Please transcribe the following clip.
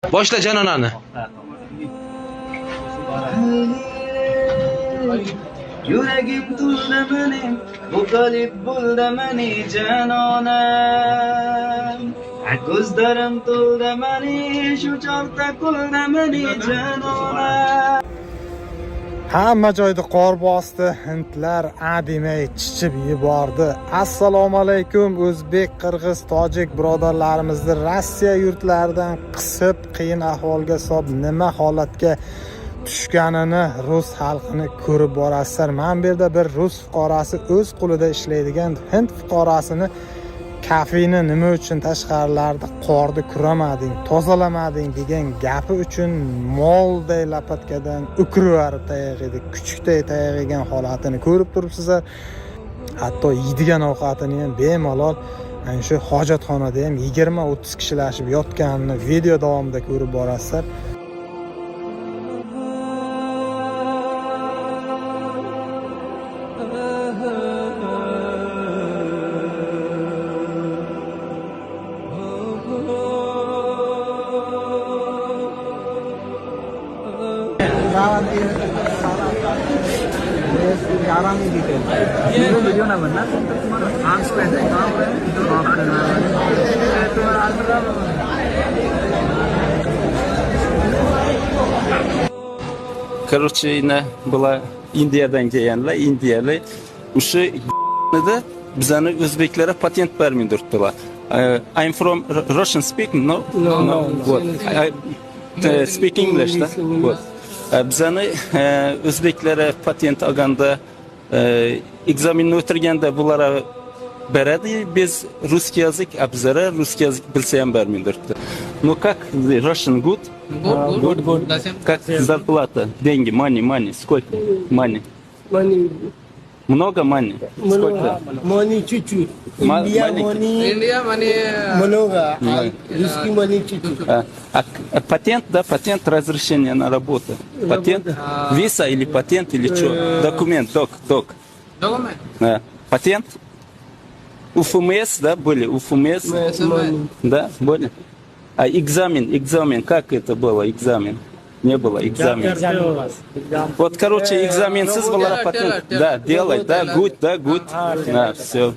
Boshla Janonani. Yuragim to'ldi mening, bu qalb bo'ldi mening janonam. Ko'zlarim to'ldi mening, shu chog'da kuldi mening janonam. Hamma joyda qor bosdi, hindlar ademay chichib yubordi. Assalomu alaykum o'zbek, qirg'iz, tojik birodarlarimizni Rossiya yurtlaridan qisib qiyin ahvolga solib nima holatga tushganini rus xalqini ko'rib borasizlar. Men bu yerda bir rus fuqarosi o'z qo'lida ishlaydigan hind fuqarosini kafeni nima uchun tashqarilarda qorda kuramading, tozalamading degan gapi uchun molday lapatkadan ukirib tayoq edi, kuchukday tayoq yegan holatini ko'rib turibsizlar. Hatto yeydigan ovqatini ham bemalol ana shu hojatxonada ham 20-30 kishilashib yotganini video davomida ko'rib borasizlar. Video ना बनना तुम्हारा आर्म्स पे है कहां पर Короче, была Indiyadan kelganlar, indiyalik. O'sha da bizani o'zbeklarga patent bermay turibdilar. I'm from Russian speaking, no? No. Вот. I speak English, da. Вот. Bizani o'zbeklarga patent olganda ekzaminni o'tirganda bulara beradi biz rusский язык, а bizlara rusский язык bilsa ham bermay turibdi. Ну как Russian good? Good. Как зарплата? Деньги, money, сколько? Money. Много money? Сколько? Money чуть-чуть. India money много, русский money чуть-чуть. Патент, да, патент разрешение на работу. Патент, виза или патент или что? Документ, док. Патент? УФМС, да, были? УФМС? Да, были. А экзамен, как это было, экзамен? Не было экзамен. Вот, короче, экзаменсыз была патент. Да, делай, да, good. Да, все.